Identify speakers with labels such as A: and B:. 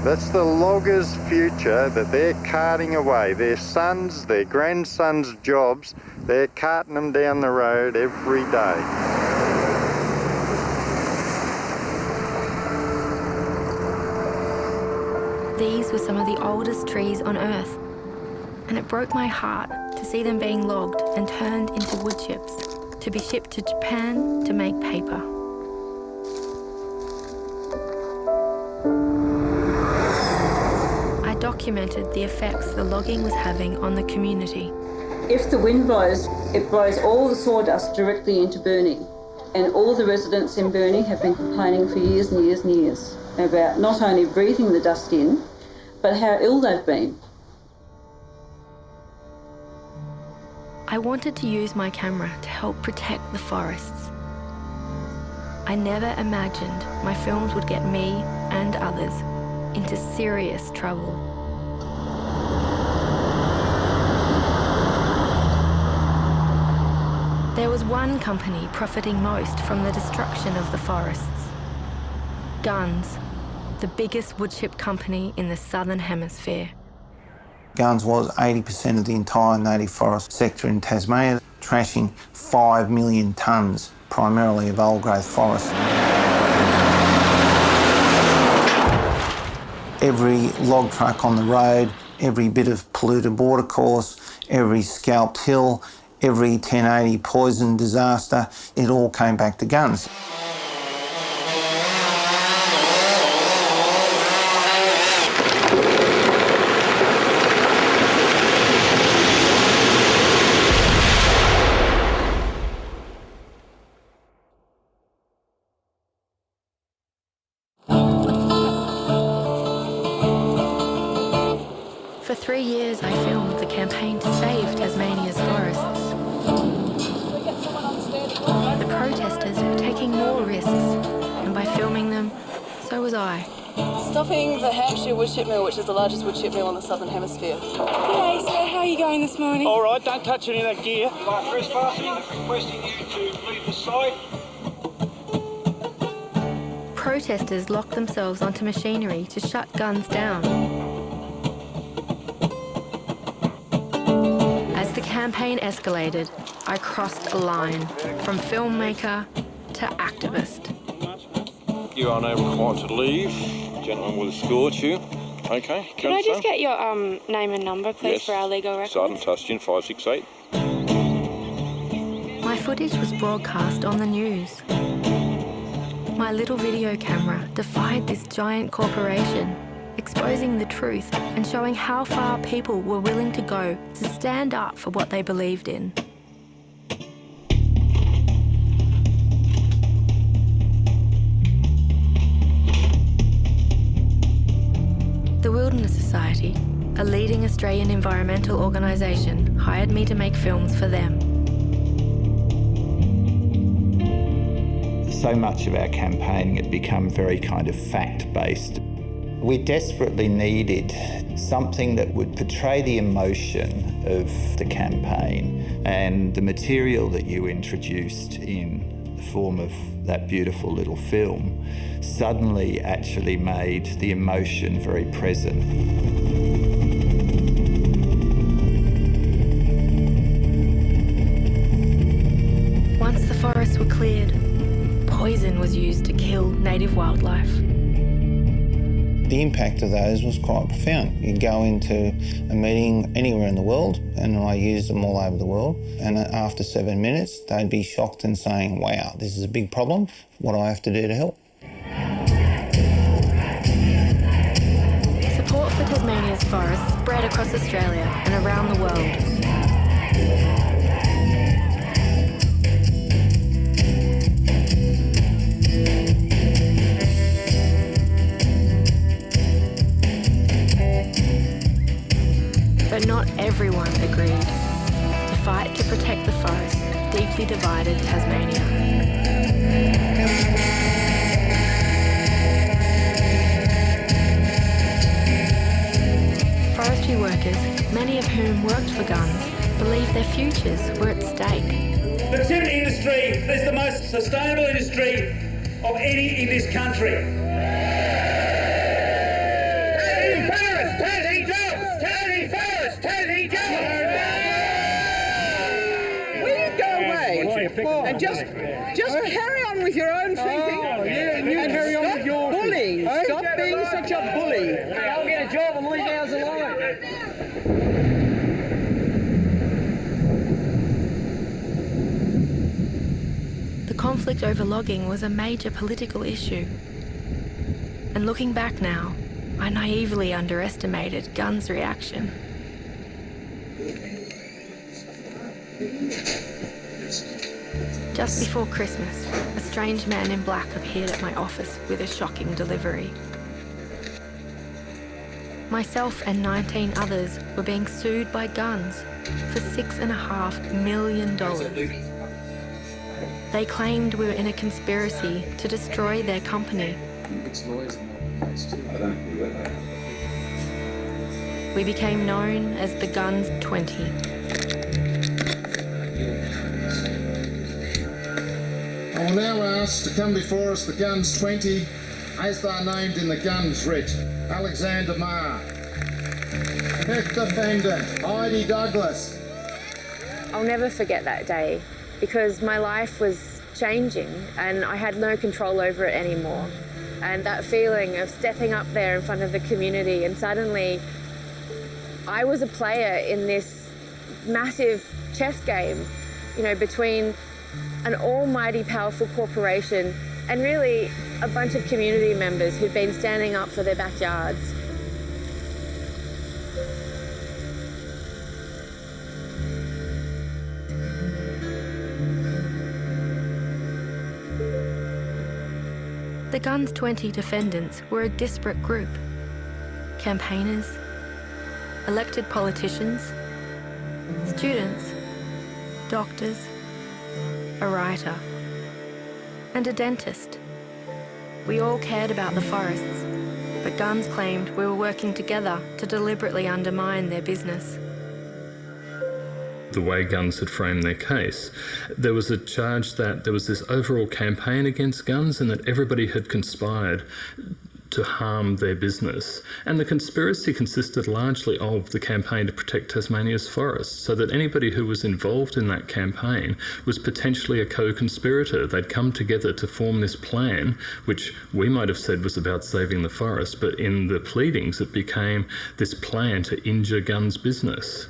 A: That's the loggers' future that they're carting away. Their sons, their grandsons' jobs, they're carting them down the road every day.
B: These were some of the oldest trees on Earth, and it broke my heart to see them being logged and turned into wood chips to be shipped to Japan to make paper. I documented the effects the logging was having on the community.
C: If the wind blows, it blows all the sawdust directly into Burnie, and all the residents in Burnie have been complaining for years and years and years about not only breathing the dust in, but how ill they've been.
B: I wanted to use my camera to help protect the forests. I never imagined my films would get me and others into serious trouble. There was one company profiting most from the destruction of the forests. Guns, the biggest woodchip company in the Southern Hemisphere.
D: Guns was 80% of the entire native forest sector in Tasmania, trashing 5 million tonnes, primarily of old-growth forest. Every log truck on the road, every bit of polluted watercourse, every scalped hill, every 1080 poison disaster, it all came back to guns.
B: For 3 years, I filmed the campaign to save Tasmania's forests. The protesters were taking more risks, and by filming them, so was I.
E: Stopping the Hampshire woodchip mill, which is the largest woodchip mill in the Southern Hemisphere.
F: G'day, sir. How are you going this morning?
G: All right, don't touch any of that gear.
H: You are trespassing, requesting you to leave the site.
B: Protesters locked themselves onto machinery to shut guns down. As the campaign escalated, I crossed a line from filmmaker to activist.
G: You are now required to leave. Gentleman will escort you. Okay.
F: Can I just get your name and number, please,
G: yes.
F: for our legal records?
G: Sergeant Tustian, 568.
B: My footage was broadcast on the news. My little video camera defied this giant corporation, exposing the truth and showing how far people were willing to go to stand up for what they believed in. The Wilderness Society, a leading Australian environmental organisation, hired me to make films for them.
I: So much of our campaigning had become very kind of fact-based. We desperately needed something that would portray the emotion of the campaign, and the material that you introduced in the form of that beautiful little film suddenly actually made the emotion very present.
B: Once the forests were cleared, poison was used to kill native wildlife.
D: The impact of those was quite profound. You go into a meeting anywhere in the world, and I used them all over the world, and after 7 minutes, they'd be shocked and saying, wow, this is a big problem. What do I have to do to help?
B: Support for Tasmania's forests spread across Australia and around the world. But not everyone agreed. The fight to protect the forest deeply divided Tasmania. Forestry workers, many of whom worked for guns, believed their futures were at stake.
J: The timber industry is the most sustainable industry of any in this country.
K: And just carry on with your own thinking.
J: And you carry on with yours.
K: Bullying.
J: Hey?
K: Stop being such a bully.
J: I'll get a job and leave ours alone.
B: The conflict over logging was a major political issue. And looking back now, I naively underestimated Gunn's reaction. Just before Christmas, a strange man in black appeared at my office with a shocking delivery. Myself and 19 others were being sued by Guns for $6.5 million. They claimed we were in a conspiracy to destroy their company. We became known as the Guns 20.
L: I will now ask to come before us the Guns 20, as they are named in the Guns writ. Alexander Marr. Defendant, Heidi Douglas.
M: I'll never forget that day because my life was changing and I had no control over it anymore. And that feeling of stepping up there in front of the community and suddenly I was a player in this massive chess game, you know, between an almighty powerful corporation and really a bunch of community members who'd been standing up for their backyards.
B: The Guns 20 defendants were a disparate group. Campaigners, elected politicians, students, doctors, a writer, and a dentist. We all cared about the forests, but Guns claimed we were working together to deliberately undermine their business.
N: The way Guns had framed their case, there was a charge that there was this overall campaign against Guns and that everybody had conspired to harm their business. And the conspiracy consisted largely of the campaign to protect Tasmania's forests, so that anybody who was involved in that campaign was potentially a co-conspirator. They'd come together to form this plan, which we might have said was about saving the forest, but in the pleadings it became this plan to injure Guns' business.